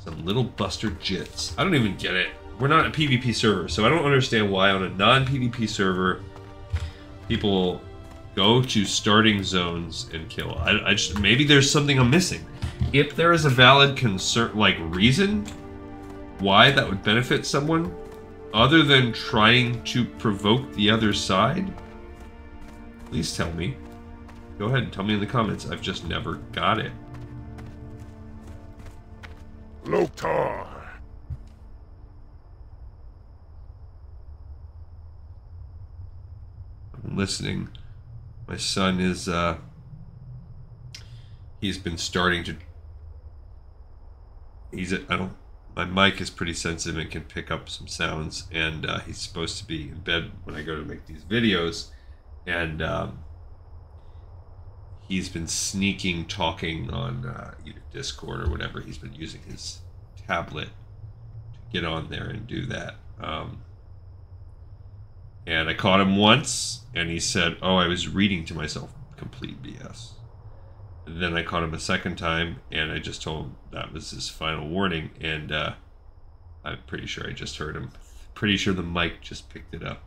Some little buster jits. I don't even get it. We're not a PvP server, so I don't understand why on a non-PvP server people go to starting zones and kill. I just, maybe there's something I'm missing. If there is a valid concern, like reason why that would benefit someone other than trying to provoke the other side, please tell me. Go ahead and tell me in the comments. I've just never got it. Loktar. I'm listening. My son is, he's been starting to, my mic is pretty sensitive and can pick up some sounds, and he's supposed to be in bed when I go to make these videos, and he's been sneaking talking on either Discord or whatever. He's been using his tablet to get on there and do that. And I caught him once, and he said, "Oh, I was reading to myself." Complete BS. And then I caught him a second time, and I just told him that was his final warning, and I'm pretty sure I just heard him. Pretty sure the mic just picked it up.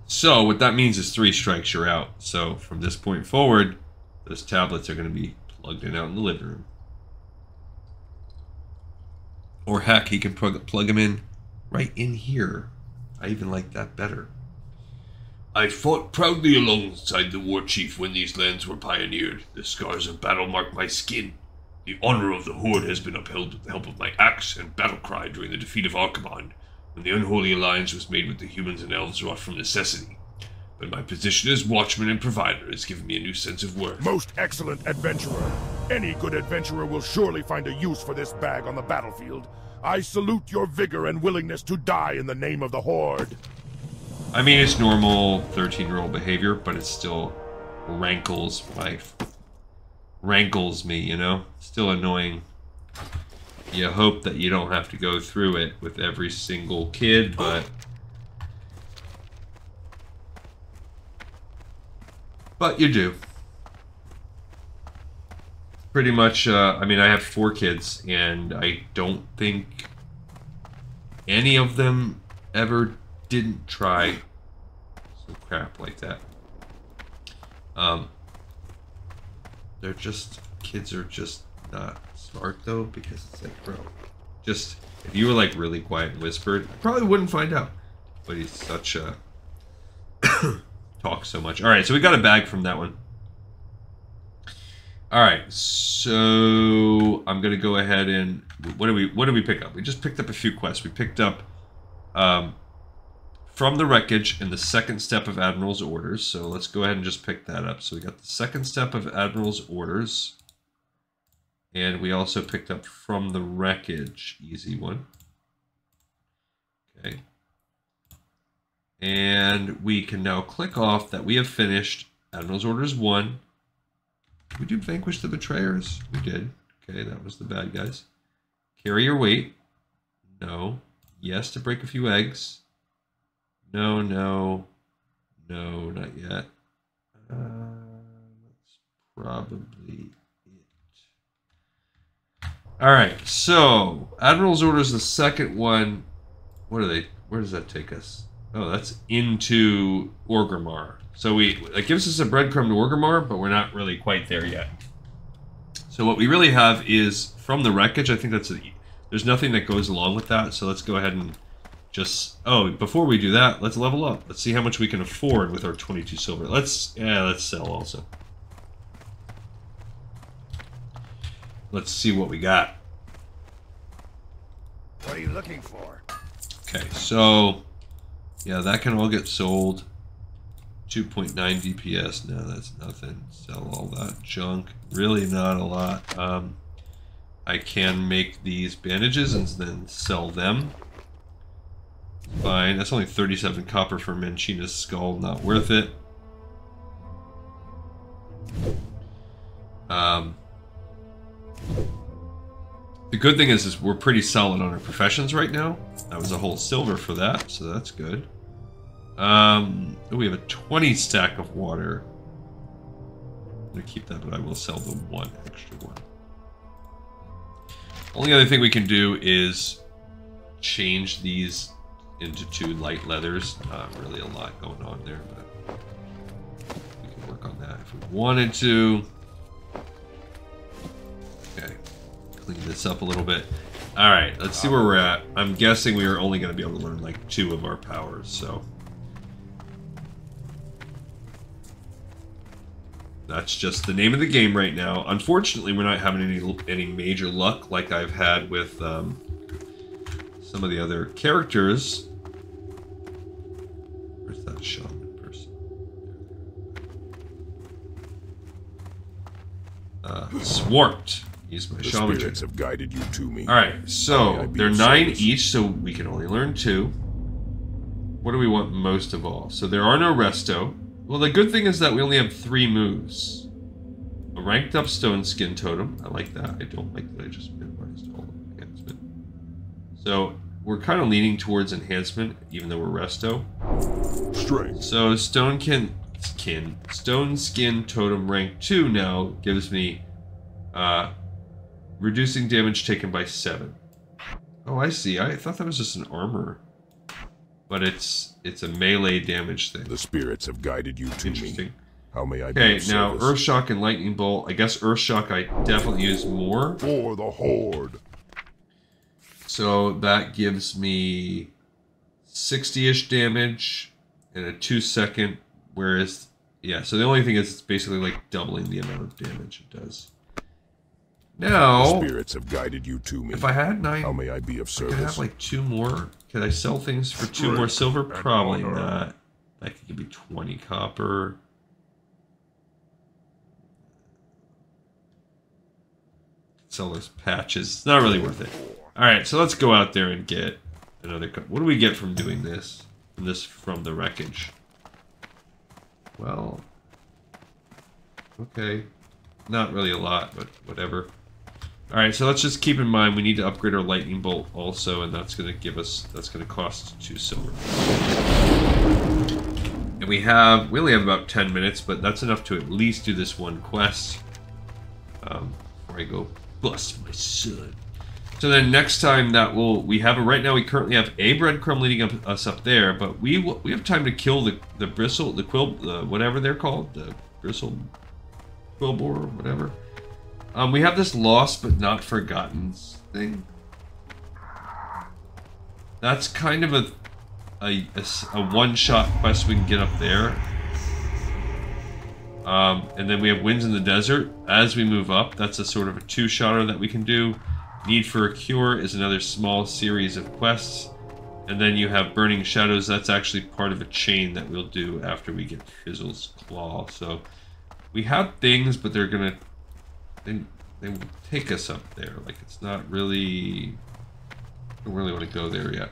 So what that means is 3 strikes, you're out. So from this point forward, those tablets are going to be plugged in out in the living room. Or heck, he can plug them in right in here. I even like that better. I fought proudly alongside the war chief when these lands were pioneered. The scars of battle mark my skin. The honor of the Horde has been upheld with the help of my axe and battle cry during the defeat of Archimond, when the unholy alliance was made with the humans and elves wrought from necessity. But my position as watchman and provider has given me a new sense of worth. Most excellent adventurer. Any good adventurer will surely find a use for this bag on the battlefield. I salute your vigor and willingness to die in the name of the Horde. I mean, it's normal 13-year-old behavior, but it still rankles me, you know? Still annoying. You hope that you don't have to go through it with every single kid, but you do. Pretty much, I mean, I have 4 kids, and I don't think any of them ever didn't try some crap like that. They're just, kids are just not smart though, because it's like, bro, just, if you were like really quiet and whispered, I probably wouldn't find out. But he's such a, talks so much. Alright, so we got a bag from that one. Alright, so I'm gonna go ahead and, what did we pick up? We just picked up a few quests. We picked up, from the Wreckage in the second step of Admiral's orders. So let's go ahead and just pick that up. So we got the second step of Admiral's orders. And we also picked up from the Wreckage. Easy one. Okay. And we can now click off that we have finished Admiral's Orders 1. Did we do Vanquish the Betrayers? We did. Okay, that was the bad guys. Carry your weight. No. Yes to break a few eggs. No, no, no, not yet. That's probably it. Alright, so Admiral's Orders, the second one. What are they? Where does that take us? Oh, that's into Orgrimmar. So that gives us a breadcrumb to Orgrimmar, but we're not really quite there yet. So what we really have is from the Wreckage. I think there's nothing that goes along with that. So let's go ahead and just, before we do that, let's level up. Let's see how much we can afford with our 22 silver. Let's sell also. Let's see what we got. What are you looking for? Okay, so yeah, that can all get sold. 2.9 DPS. No, that's nothing. Sell all that junk. Really not a lot. I can make these bandages and then sell them. Fine. That's only 37 copper for Minshina's skull. Not worth it. The good thing is we're pretty solid on our professions right now. That was a whole silver for that, so that's good. We have a 20 stack of water. I'm gonna keep that, but I will sell the 1 extra one. Only other thing we can do is change these into 2 light leathers. Not really a lot going on there, but we can work on that if we wanted to. Okay, clean this up a little bit. All right, let's see where we're at. I'm guessing we are only going to be able to learn like 2 of our powers, so. That's just the name of the game right now. Unfortunately, we're not having any major luck like I've had with some of the other characters. Where's that shaman person? Swarped. Use my shaman. The spirits have guided you to me. Alright, so they're 9 each, so we can only learn 2. What do we want most of all? So there are no resto. Well, the good thing is that we only have 3 moves. A ranked up stone skin totem. I like that. I don't like that I just minimized all of enhancement. So we're kind of leaning towards enhancement, even though we're resto. Strength. So stone skin totem rank 2 now gives me reducing damage taken by 7. Oh, I see. I thought that was just an armor. But it's a melee damage thing. The spirits have guided you to me. How may I be Okay, of now service? Earthshock and Lightning Bolt. I guess Earthshock I definitely use more. For the Horde. So that gives me 60-ish damage in a 2-second. Whereas, yeah, so the only thing is it's basically like doubling the amount of damage it does. Now, The spirits have guided you to me. if I had 9, How may I be of I service? could have like 2 more. Could I sell things for 2 more silver? Probably not. That could give me 20 copper. Sell those patches. It's not really worth it. Alright, so let's go out there and get another... What do we get from doing this? From the wreckage? Well... Okay. Not really a lot, but whatever. Alright, so let's just keep in mind we need to upgrade our lightning bolt also, and that's going to give us... That's going to cost 2 silver. And we only have about 10 minutes, but that's enough to at least do this one quest. Before I go bust my son. So then next time right now we currently have a breadcrumb leading us up there, but we have time to kill the bristle, the quill, whatever they're called, the bristle quillbore or whatever. We have this lost but not forgotten thing. That's kind of a one-shot quest we can get up there. And then we have Winds in the Desert as we move up. That's a sort of a 2-shotter that we can do. Need for a Cure is another small series of quests. And then you have Burning Shadows. That's actually part of a chain that we'll do after we get Fizzle's Claw. So we have things, but they're gonna... They will take us up there. Like, it's not really... I don't really want to go there yet.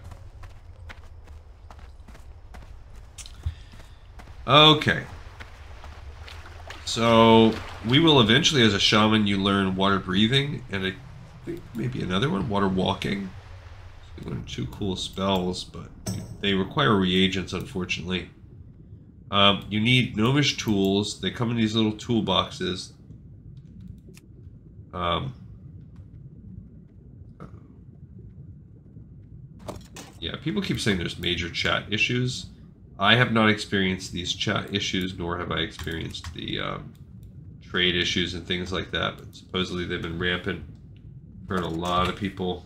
Okay. So, we will eventually, as a shaman, you learn water breathing, and I think maybe another one, water walking. So you learn 2 cool spells, but they require reagents, unfortunately. You need gnomish tools. They come in these little toolboxes. Yeah, people keep saying there's major chat issues. I have not experienced these chat issues, nor have I experienced the trade issues and things like that, but supposedly they've been rampant. Heard a lot of people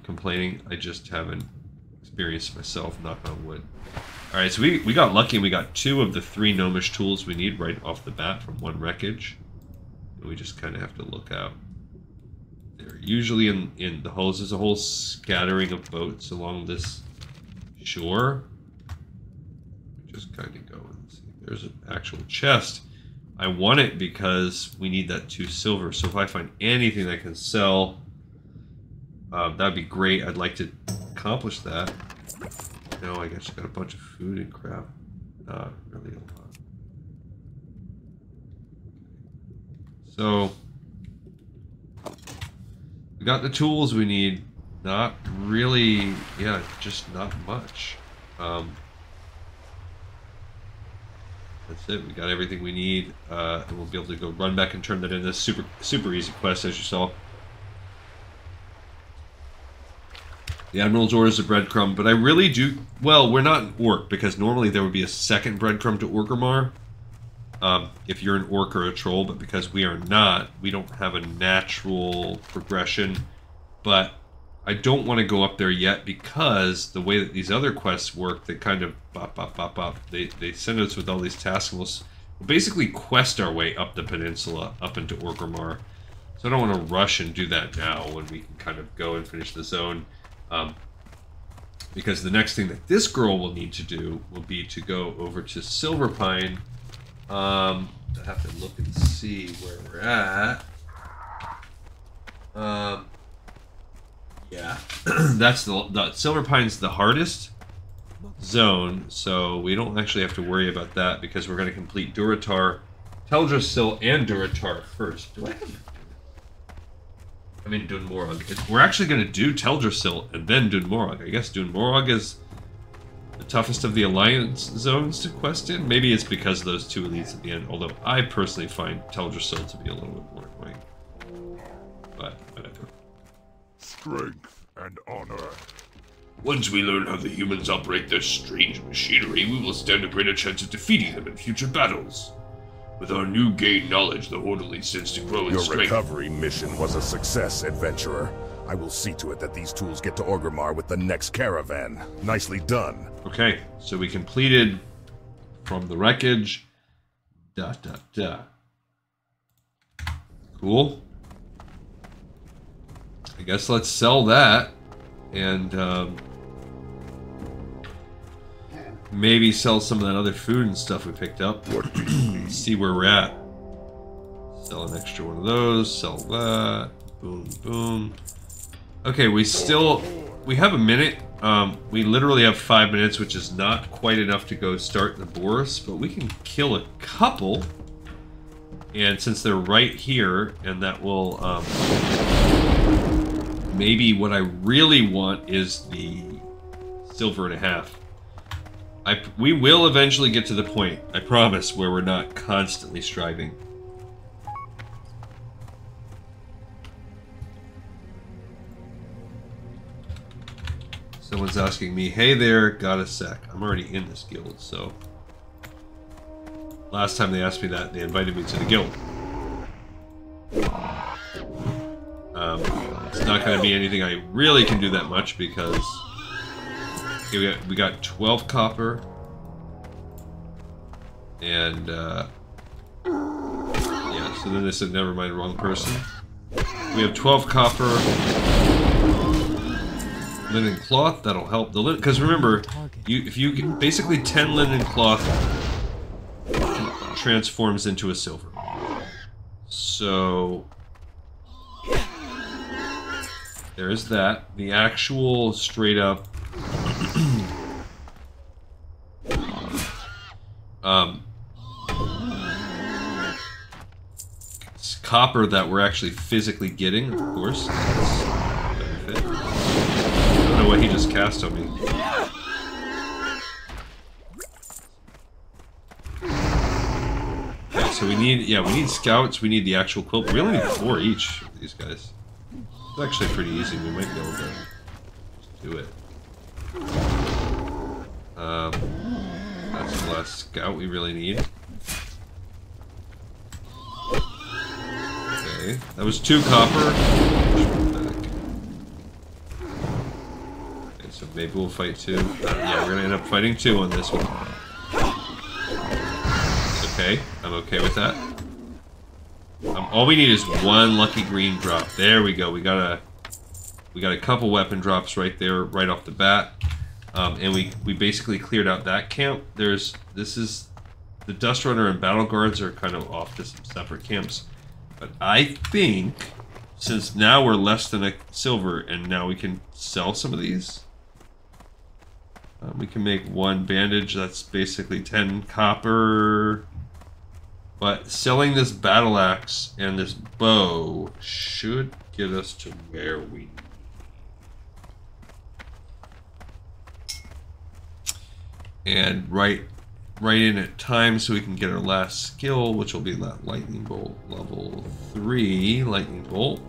complaining. I just haven't experienced myself, knock on wood. Alright, so we got lucky and we got 2 of the 3 gnomish tools we need right off the bat from one wreckage. And we just kind of have to look out. They're usually in the hulls. There's a whole scattering of boats along this shore. Just kind of go and see. There's an actual chest. I want it because we need that 2 silver. So if I find anything that can sell, that'd be great. I'd like to accomplish that. No, I guess I got a bunch of food and crap. Not really a lot. So we got the tools we need. Not really, yeah, just not much. That's it. We got everything we need, and we'll be able to go run back and turn that into this super easy quest, as you saw. The Admiral's Order is a breadcrumb, but I really do... Well, we're not an orc, because normally there would be a second breadcrumb to Orgrimmar, if you're an orc or a troll, but because we are not, we don't have a natural progression. But I don't want to go up there yet, because the way that these other quests work, they kind of bop, bop, bop, bop. They send us with all these tasks, and we'll We'll basically quest our way up the peninsula, up into Orgrimmar. So I don't want to rush and do that now when we can kind of go and finish the zone. Because the next thing that this girl will need to do will be to go over to Silverpine. I have to look and see where we're at. Yeah, that's the Silverpine's the hardest zone, so we don't actually have to worry about that because we're going to complete Durotar, Teldrassil, and Durotar first. Do I have? I mean Dunmorog. We're actually going to do Teldrassil and then Dunmorog. I guess Dunmorog is the toughest of the Alliance zones to quest in. Maybe it's because of those two elites at the end, although I personally find Teldrassil to be a little bit more annoying. But whatever. Strength and honor. Once we learn how the humans operate their strange machinery, we will stand a greater chance of defeating them in future battles. With our new gained knowledge, the Horde only stands to grow in Your strength. recovery mission was a success, adventurer. I will see to it that these tools get to Orgrimmar with the next caravan. Nicely done. Okay, so we completed from the wreckage. Cool. I guess let's sell that and maybe sell some of that other food and stuff we picked up. See where we're at. Sell an extra one of those, sell that. Boom, boom. Okay, we have a minute. We literally have 5 minutes, which is not quite enough to go start the Boris, but we can kill a couple. And since they're right here, and that will, maybe what I really want is the silver and a half. We will eventually get to the point, I promise, where we're not constantly striving. Someone's asking me, hey there, got a sec. I'm already in this guild, so... Last time they asked me that, they invited me to the guild. It's not going to be anything I really can do that much because... Okay, we got 12 copper. And, yeah, so then they said, never mind, wrong person. We have 12 copper. Linen cloth, that'll help. The linen, because remember, if you get basically 10 linen cloth transforms into a silver. So there is that. The actual straight up copper that we're actually physically getting, of course. Benefit. I don't know what he just cast on me. Okay, so we need scouts, we need the actual quilt. We only need 4 each of these guys. It's actually pretty easy, we might be able to just do it. That's the last scout we really need. Okay, that was 2 copper. Okay, so maybe we'll fight 2. Yeah, we're gonna end up fighting 2 on this one. It's okay, I'm okay with that. All we need is 1 lucky green drop. There we go. We got a couple weapon drops right there, right off the bat. And we basically cleared out that camp. This is the Dust Runner and Battle Guards are kind of off to some separate camps. But I think since now we're less than a silver and now we can sell some of these. We can make 1 bandage, that's basically 10 copper. But selling this battle axe and this bow should get us to where we need. And right in at time so we can get our last skill, which will be that lightning bolt, level 3 lightning bolt.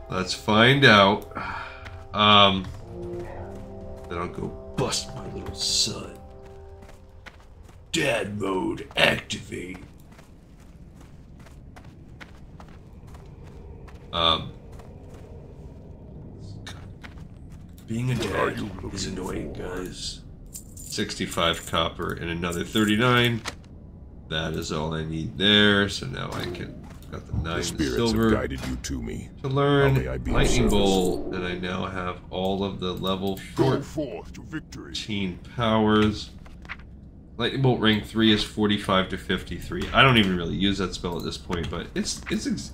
Let's find out. Then I'll go bust my little son. Dad mode activate. Being a dad is annoying, guys. It's 65 copper and another 39. That is all I need there. So now I can got the 9 silver have guided you to me. to learn How may I be of lightning service? bolt, and I now have all of the level Go forth to victory. 14 powers. Lightning bolt rank 3 is 45 to 53. I don't even really use that spell at this point, but it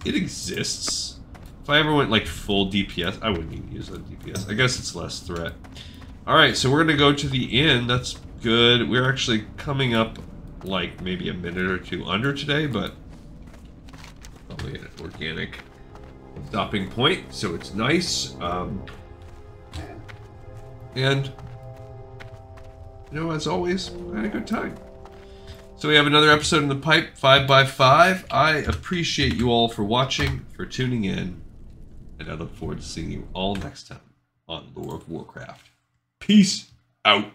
exists. If I ever went like full DPS, I wouldn't even use that DPS. I guess it's less threat. Alright, so we're going to go to the inn. That's good. We're actually coming up like maybe a minute or two under today, but probably an organic stopping point, so it's nice. And, you know, as always, I had a good time. So we have another episode in the pipe, 5x5. I appreciate you all for watching, for tuning in, and I look forward to seeing you all next time on Lore of Warcraft. Peace out.